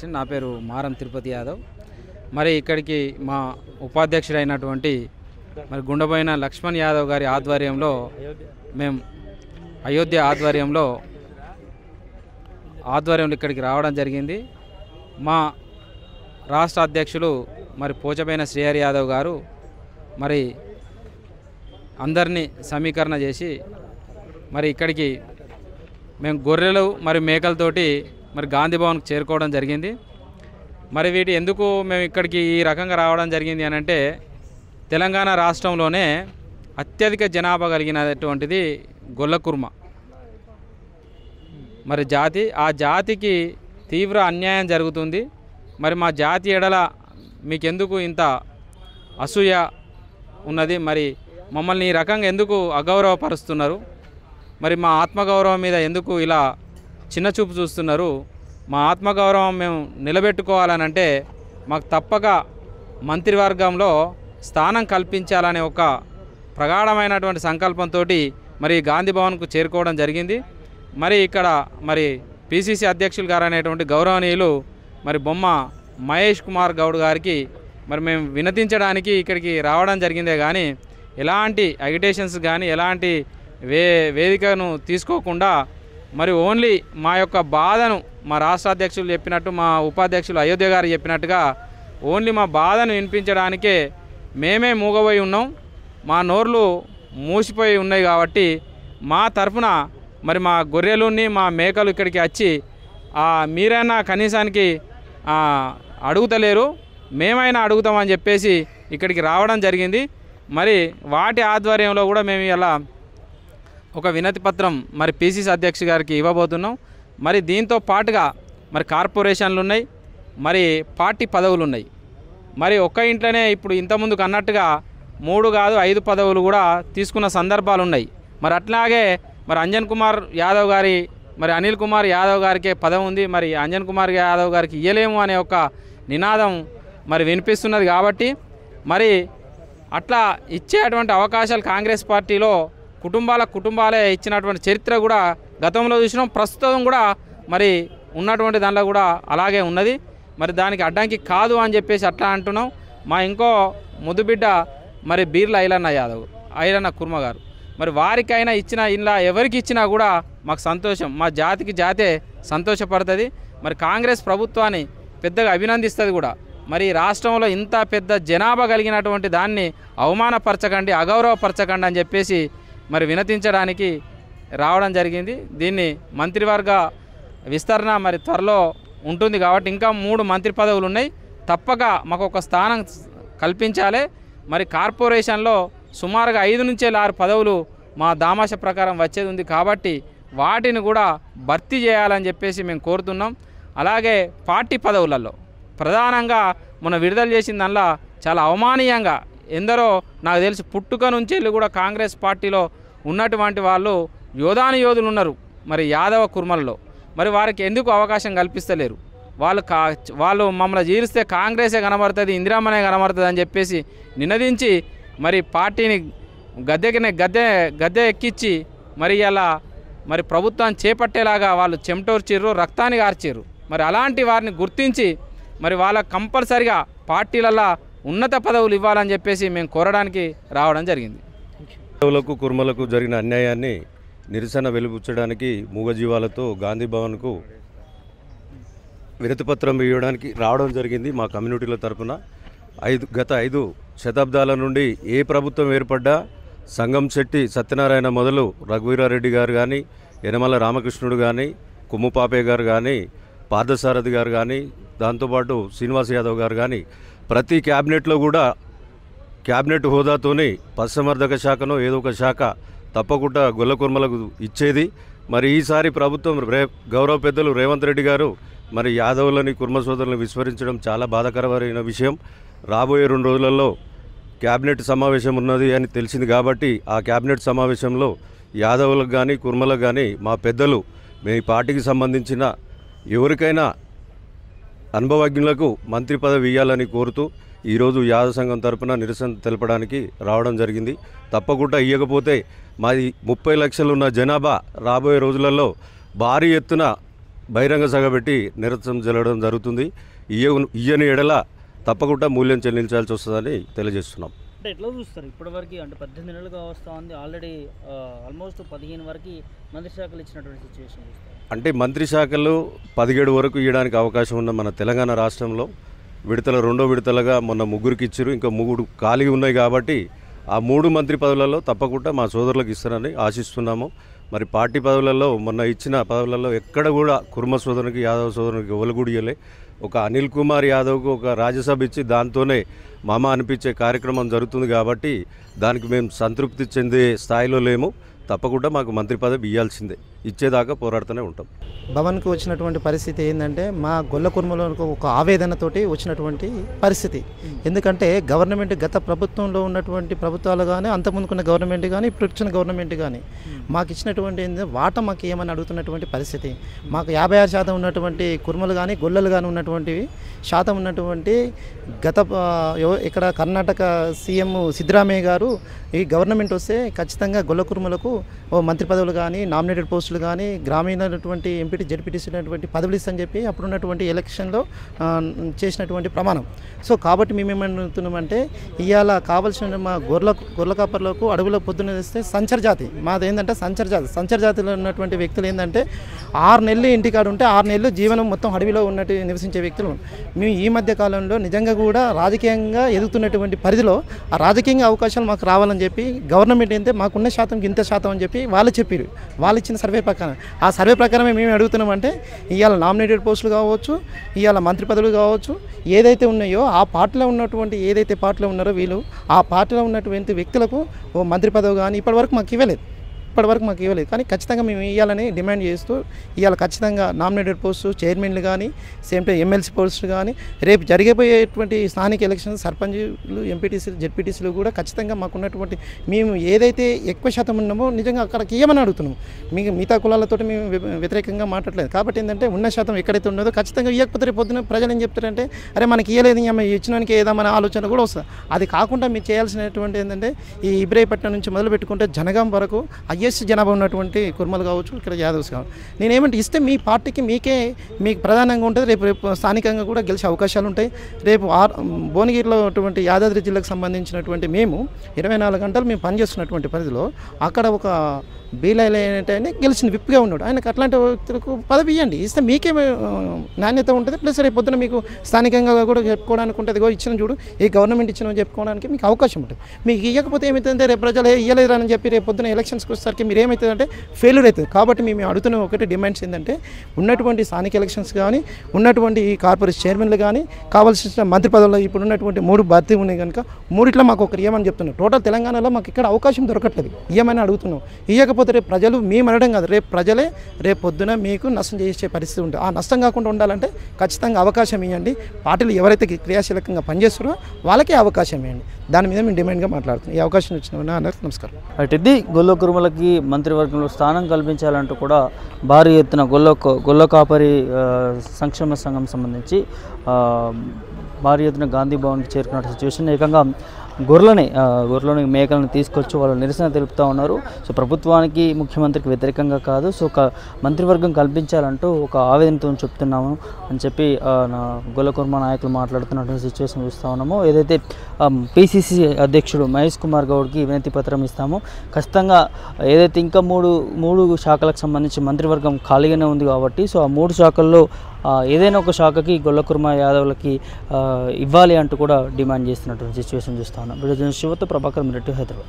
నా పేరు మారం తిరుపతి యాదవ్. మరి ఇక్కడికి మా ఉపాధ్యక్షుడైనటువంటి మరి గుండెబోయిన లక్ష్మణ్ యాదవ్ గారి ఆధ్వర్యంలో మేము అయోధ్య ఆధ్వర్యంలో ఇక్కడికి రావడం జరిగింది. మా రాష్ట్ర అధ్యక్షులు మరి పోచబైన శ్రీహరి యాదవ్ గారు మరి అందరినీ సమీకరణ చేసి మరి ఇక్కడికి మేము గొర్రెలు మరి మేకలతోటి మరి గాంధీ భవన్కి చేరుకోవడం జరిగింది. మరి వీటి ఎందుకు మేము ఇక్కడికి ఈ రకంగా రావడం జరిగింది అని అంటే, తెలంగాణ రాష్ట్రంలోనే అత్యధిక జనాభా కలిగినటువంటిది గొల్లకుర్మ మరి జాతి. ఆ జాతికి తీవ్ర అన్యాయం జరుగుతుంది. మరి మా జాతి ఎడల మీకెందుకు ఇంత అసూయ ఉన్నది? మరి మమ్మల్ని ఈ రకంగా ఎందుకు అగౌరవపరుస్తున్నారు? మరి మా ఆత్మగౌరవం మీద ఎందుకు ఇలా చిన్నచూపు చూస్తున్నారు? మా ఆత్మగౌరవం మేము నిలబెట్టుకోవాలనంటే మాకు తప్పక మంత్రివర్గంలో స్థానం కల్పించాలనే ఒక ప్రగాఢమైనటువంటి సంకల్పంతో మరి గాంధీ భవన్కు చేరుకోవడం జరిగింది. మరి ఇక్కడ మరి పిసిసి అధ్యక్షులు గారు అనేటువంటి గౌరవనీయులు మరి బొమ్మ మహేష్ కుమార్ గౌడ్ గారికి మరి మేము వినతించడానికి ఇక్కడికి రావడం జరిగిందే కానీ ఎలాంటి అగిటేషన్స్ కానీ ఎలాంటి వేదికను తీసుకోకుండా మరి ఓన్లీ మా యొక్క బాధను మా రాష్ట్ర అధ్యక్షులు చెప్పినట్టు, మా ఉపాధ్యక్షులు అయోధ్య గారు చెప్పినట్టుగా ఓన్లీ మా బాధను వినిపించడానికే మేమే మూగబోయి ఉన్నాం. మా నోర్లు మూసిపోయి ఉన్నాయి కాబట్టి మా తరఫున మరి మా గొర్రెలుని మా మేకలు ఇక్కడికి వచ్చి మీరైనా కనీసానికి అడుగుతలేరు, మేమైనా అడుగుతామని చెప్పేసి ఇక్కడికి రావడం జరిగింది. మరి వాటి ఆధ్వర్యంలో కూడా మేము ఇలా ఒక వినతి పత్రం మరి పిసిసి అధ్యక్షుడు గారికి ఇవ్వబోతున్నాం. మరి దీంతో పాటుగా మరి కార్పొరేషన్లు ఉన్నాయి, మరి పార్టీ పదవులు ఉన్నాయి. మరి ఒక్క ఇంట్లోనే ఇప్పుడు ఇంతకుముందుకు అన్నట్టుగా 3 కాదు 5 పదవులు కూడా తీసుకున్న సందర్భాలు ఉన్నాయి. మరి అట్లాగే మరి అంజన్ కుమార్ యాదవ్ గారి మరి అనిల్ కుమార్ యాదవ్ గారికే పదవి ఉంది, మరి అంజన్ కుమార్ యాదవ్ గారికి ఇయ్యలేము అనే ఒక నినాదం మరి వినిపిస్తున్నది. కాబట్టి మరి అట్లా ఇచ్చేటువంటి అవకాశాలు కాంగ్రెస్ పార్టీలో కుటుంబాలే ఇచ్చినటువంటి చరిత్ర కూడా గతంలో చూసినాం, ప్రస్తుతం కూడా మరి ఉన్నటువంటి దానిలో కూడా అలాగే ఉన్నది. మరి దానికి అడ్డంకి కాదు అని చెప్పేసి అట్లా అంటున్నాం. మా ఇంకో ముద్దుబిడ్డ మరి బీర్ల ఐలన్న కుర్మ గారు మరి వారికైనా ఇచ్చిన ఇలా ఎవరికి ఇచ్చినా కూడా మాకు సంతోషం, మా జాతే సంతోషపడుతుంది. మరి కాంగ్రెస్ ప్రభుత్వాన్ని పెద్దగా అభినందిస్తుంది కూడా. మరి రాష్ట్రంలో ఇంత పెద్ద జనాభా కలిగినటువంటి దాన్ని అవమానపరచకండి, అగౌరవపరచకండి అని చెప్పేసి మరి వినతించడానికి రావడం జరిగింది. దీన్ని మంత్రివర్గ విస్తరణ మరి త్వరలో ఉంటుంది కాబట్టి ఇంకా 3 మంత్రి పదవులు ఉన్నాయి, తప్పక మాకు ఒక స్థానం కల్పించాలి. మరి కార్పొరేషన్లో సుమారుగా 5 నుంచి 6 పదవులు మా దామాష ప్రకారం వచ్చేది ఉంది కాబట్టి వాటిని కూడా భర్తీ చేయాలని చెప్పేసి మేము కోరుతున్నాం. అలాగే పార్టీ పదవులలో ప్రధానంగా మొన్న విడుదల చేసిన దానిలో చాలా అవమానీయంగా ఎందరో నాకు తెలిసి పుట్టుక నుంచి కూడా కాంగ్రెస్ పార్టీలో ఉన్నటువంటి వాళ్ళు యోధులు ఉన్నారు మరి యాదవ కుర్మల్లో. మరి వారికి ఎందుకు అవకాశం కల్పిస్తలేరు? వాళ్ళు మమ్మల్ని జీరిస్తే కాంగ్రెసే కనబడుతుంది, ఇందిరామనే కనబడుతుంది అని చెప్పేసి నినదించి మరి పార్టీని గద్దె ఎక్కించి మరి ఇలా మరి ప్రభుత్వాన్ని చేపట్టేలాగా వాళ్ళు చెమటోర్చిర్రు, రక్తాన్ని కార్చిర్రు. మరి అలాంటి వారిని గుర్తించి మరి వాళ్ళకు కంపల్సరిగా పార్టీలలో ఉన్నత పదవులు ఇవ్వాలని చెప్పేసి మేము కోరడానికి రావడం జరిగింది. కుర్మలకు జరిగిన అన్యాయాన్ని నిరసన వెలుబుచ్చడానికి మూగజీవాలతో గాంధీ భవన్కు వినతిపత్రం ఇవ్వడానికి రావడం జరిగింది. మా కమ్యూనిటీల తరఫున గత 5 శతాబ్దాల నుండి ఏ ప్రభుత్వం ఏర్పడ్డా సంగంశెట్టి సత్యనారాయణ మొదలు రఘువీరారెడ్డి గారు కానీ, యనమల రామకృష్ణుడు కానీ, కుమ్ముపాపయ్య గారు కానీ, పార్థసారథి గారు కానీ, దాంతోపాటు శ్రీనివాస్ యాదవ్ గారు కానీ ప్రతి క్యాబినెట్లో కూడా క్యాబినెట్ హోదాతోనే పశుసంవర్ధక శాఖను ఏదో ఒక శాఖ తప్పకుండా గొల్లకుర్మలకు ఇచ్చేది. మరి ఈసారి ప్రభుత్వం గౌరవ పెద్దలు రేవంత్ రెడ్డి గారు మరి యాదవులని కుర్మ సోదరులను విస్మరించడం చాలా బాధాకరమైన విషయం. రాబోయే 2 రోజులలో క్యాబినెట్ సమావేశం ఉన్నది అని తెలిసింది కాబట్టి ఆ క్యాబినెట్ సమావేశంలో యాదవులకు కానీ కుర్మలకు కానీ మా పెద్దలు మీ పార్టీకి సంబంధించిన ఎవరికైనా అనుభవజ్ఞులకు మంత్రి పదవి ఇవ్వాలని కోరుతూ ఈరోజు యాదవ సంఘం తరపున నిరసన తెలపడానికి రావడం జరిగింది. తప్పకుండా ఇవ్వకపోతే మాది 30 లక్షలు ఉన్న జనాభా రాబోయే రోజులలో భారీ ఎత్తున బహిరంగ సభ పెట్టి నిరసన జరగడం జరుగుతుంది. ఇయ్యని ఎడల తప్పకుండా మూల్యం చెల్లించాల్సి వస్తుందని తెలియజేస్తున్నాం. అంటే ఎట్లా చూస్తారు ఇప్పటివరకు? అంటే 18 నెలలుగా వస్తూ ఉంది, ఆల్రెడీ ఆల్మోస్ట్ 15 వరకు మంత్రి శాఖలు ఇచ్చినటువంటి సిచ్యువేషన్ చూస్తారు. అంటే మంత్రి శాఖలు 17 వరకు ఇవ్వడానికి అవకాశం ఉన్న మన తెలంగాణ రాష్ట్రంలో రెండో విడతలుగా మొన్న 3కి ఇచ్చారు. ఇంకా 3 ఖాళీ ఉన్నాయి కాబట్టి ఆ 3 మంత్రి పదవులలో తప్పకుండా మా సోదరులకు ఇస్తారని ఆశిస్తున్నాము. మరి పార్టీ పదవులలో మొన్న ఇచ్చిన పదవులలో ఎక్కడ కూడా కుర్మ సోదరునికి, యాదవ్ సోదరునికి ఎవరు కూడా ఇవ్వలే. ఒక అనిల్ కుమార్ యాదవ్కు ఒక రాజ్యసభ ఇచ్చి దాంతోనే మామ అనిపించే కార్యక్రమం జరుగుతుంది కాబట్టి దానికి మేము సంతృప్తి చెందే స్థాయిలో లేము. తప్పకుండా మాకు మంత్రి పదవి ఇవ్వాల్సిందే, ఇచ్చేదాకా పోరాడుతూనే ఉంటాం. భవన్కి వచ్చినటువంటి పరిస్థితి ఏంటంటే మా గొల్ల కుర్మలో ఒక ఆవేదనతోటి వచ్చినటువంటి పరిస్థితి. ఎందుకంటే గవర్నమెంట్ గత ప్రభుత్వంలో ఉన్నటువంటి ప్రభుత్వాలు కానీ, అంతకుముందుకున్న గవర్నమెంట్ కానీ, ఇప్పుడు వచ్చిన గవర్నమెంట్ కానీ మాకు ఇచ్చినటువంటి వాటా మాకు ఏమని అడుగుతున్నటువంటి పరిస్థితి. మాకు 56% ఉన్నటువంటి కుర్మలు కానీ, గొల్లలు కానీ ఉన్నటువంటి శాతం ఉన్నటువంటి ఇక్కడ కర్ణాటక సీఎం సిద్ధరామయ్య గారు ఈ గవర్నమెంట్ వస్తే ఖచ్చితంగా గొల్ల కుర్మలకు మంత్రి పదవులు కానీ, నామినేటెడ్ పోస్టులు కానీ, గ్రామీణటువంటి ఎంపీటీ జడ్పీటీసీ పదవులు ఇస్తని చెప్పి అప్పుడున్నటువంటి ఎలక్షన్లో చేసినటువంటి ప్రమాణం. సో కాబట్టి మేమేమనుతున్నామంటే ఇవాళ కావాల్సిన మా గొర్రెల కాపర్లకు అడవుల పొద్దున్న తెస్తే సంచర జాతి మాది ఏంటంటే సంచర జాతిలో ఉన్నటువంటి వ్యక్తులు ఏంటంటే 6 నెలలు ఇంటికాడు ఉంటే 6 నెలలు జీవనం మొత్తం అడవిలో ఉన్నట్టు నివసించే వ్యక్తులు. మేము ఈ మధ్య కాలంలో నిజంగా కూడా రాజకీయంగా ఎదుగుతున్నటువంటి పరిధిలో ఆ రాజకీయంగా అవకాశాలు మాకు రావాలని చెప్పి గవర్నమెంట్ ఏంటంటే మాకున్న శాతంకి ఇంత శాతం అని చెప్పి వాళ్ళు చెప్పారు. వాళ్ళు ఇచ్చిన సర్వే ప్రకారం ఆ సర్వే ప్రకారమే మేము అడుగుతున్నామంటే ఇవాళ నామినేటెడ్ పోస్టులు కావచ్చు, ఇవాళ మంత్రి పదవులు కావచ్చు, ఏదైతే ఉన్నాయో ఆ పార్టీలో ఉన్నటువంటి ఏదైతే పార్టీలో ఉన్నారో వీళ్ళు ఆ పార్టీలో ఉన్నటువంటి వ్యక్తులకు ఓ మంత్రి పదవి కానీ ఇప్పటివరకు మాకు ఇవ్వలేదు. కానీ ఖచ్చితంగా మేము ఇవ్వాలని డిమాండ్ చేస్తూ ఇవాళ ఖచ్చితంగా నామినేటెడ్ పోస్టు చైర్మన్లు కానీ, సేమ్ టైం ఎమ్మెల్సీ పోస్టులు కానీ, రేపు జరిగిపోయేటువంటి స్థానిక ఎలక్షన్స్ సర్పంచ్లు, ఎంపీటీసీలు, జెడ్పీటీసీలు కూడా ఖచ్చితంగా మాకున్నటువంటి మేము ఏదైతే ఎక్కువ శాతం ఉన్నామో నిజంగా అక్కడికి ఇవ్వమని అడుగుతున్నాము. మిగతా కులాలతో మేము వ్యతిరేకంగా మాట్లాడలేదు. కాబట్టి ఏంటంటే ఉన్న శాతం ఎక్కడైతే ఉన్నదో ఖచ్చితంగా ఇవ్వకపోతే రేపు పొద్దున ప్రజలు ఏం చెప్తారంటే అరే మనకి ఇవ్వలేదు ఇచ్చినానికి ఏదామనే ఆలోచన కూడా వస్తుంది. అది కాకుండా మీరు చేయాల్సినటువంటి ఏంటంటే ఈ ఇబ్రాహీపట్నం నుంచి మొదలు పెట్టుకుంటే జనగాం వరకు జనాభా ఉన్నటువంటి కుర్మలు కావచ్చు, ఇక్కడ యాదవ్స్ కావచ్చు. నేనేమంటే ఇస్తే మీ పార్టీకి మీకు ప్రధానంగా ఉంటుంది. రేపు స్థానికంగా కూడా గెలిచే అవకాశాలు ఉంటాయి. రేపు భువనగిరిలో ఉన్నటువంటి యాదాద్రి జిల్లాకు సంబంధించినటువంటి మేము 24 గంటలు మేము పనిచేస్తున్నటువంటి పరిధిలో అక్కడ ఒక బీలైల్ ఏంటంటే గెలిచిన విప్గా ఉన్నాడు. ఆయనకు అట్లాంటి వ్యక్తులకు పదవి ఇవ్వండి, ఇస్తే మీకే నాణ్యత ఉంటుంది. ప్లస్ రేపు పొద్దున మీకు స్థానికంగా కూడా చెప్పుకోవడానికి ఉంటుంది. ఇచ్చిన చూడు ఈ గవర్నమెంట్ ఇచ్చిన చెప్పుకోవడానికి మీకు అవకాశం ఉంటుంది. మీకు ఇవ్వకపోతే ఏమవుతుందంటే రేపు ప్రజలు ఇవ్వలేరని చెప్పి రేపు పొద్దున ఎలక్షన్స్కి వచ్చేసరికి మీరు ఏమవుతుందంటే ఫెయిల్యూర్ అవుతుంది. కాబట్టి మేము అడుగుతున్న ఒకటి డిమాండ్స్ ఏంటంటే ఉన్నటువంటి స్థానిక ఎలక్షన్స్ కానీ, ఉన్నటువంటి ఈ కార్పొరేషన్ చైర్మన్లు కానీ, కావాల్సిన మంత్రి పదవుల్లో ఇప్పుడు ఉన్నటువంటి 3 భర్తీ ఉన్నాయి కనుక 3 మాకు ఒకరు ఇవ్వమని చెప్తున్నాం. టోటల్ తెలంగాణలో మాకు ఇక్కడ అవకాశం దొరకట్లేదు, ఇవ్వమని అడుగుతున్నాం. ఇవ్వకపోతే రేపు ప్రజలు మేము అనడం కాదు, రేపు ప్రజలే రేపు పొద్దున మీకు నష్టం చేసే పరిస్థితి ఉంటుంది. ఆ నష్టం కాకుండా ఉండాలంటే ఖచ్చితంగా అవకాశం ఇవ్వండి. పార్టీలు ఎవరైతే క్రియాశీలకంగా పనిచేస్తారో వాళ్ళకే అవకాశం ఇవ్వండి. దాని మీద మేము డిమాండ్గా మాట్లాడుతున్నాం. ఈ అవకాశం ఇచ్చిన అందరికీ నమస్కారం. అటు గొల్ల కుర్మలకి మంత్రివర్గంలో స్థానం కల్పించాలంటూ కూడా భారీ ఎత్తున గొల్ల కాపరి సంక్షేమ సంఘం సంబంధించి భారీ ఎత్తున గాంధీ భవన్కి చేరుకున్న సిచ్యువేషన్. ఏకంగా గొర్రెలని మేకలను తీసుకొచ్చి వాళ్ళు నిరసన తెలుపుతూ ఉన్నారు. సో ప్రభుత్వానికి, ముఖ్యమంత్రికి వ్యతిరేకంగా కాదు, సో మంత్రివర్గం కల్పించాలంటూ ఒక ఆవేదనతో చెప్తున్నాము అని చెప్పి గొల్ల కుర్మ నాయకులు మాట్లాడుతున్నటువంటి సిచ్యువేషన్ చూస్తూ ఉన్నాము. ఏదైతే పిసిసి అధ్యక్షుడు మహేష్ కుమార్ గౌడ్కి వినతి పత్రం ఇస్తామో ఖచ్చితంగా ఏదైతే ఇంకా మూడు శాఖలకు సంబంధించి మంత్రివర్గం ఖాళీగానే ఉంది కాబట్టి సో ఆ 3 శాఖల్లో ఏదైనా ఒక శాఖకి గొల్ల కుర్మ యాదవులకి ఇవ్వాలి అంటూ కూడా డిమాండ్ చేస్తున్నటువంటి సిచ్యువేషన్ చూస్తా ఉన్నాం. శివతో ప్రభాకర్, హైదరాబాద్.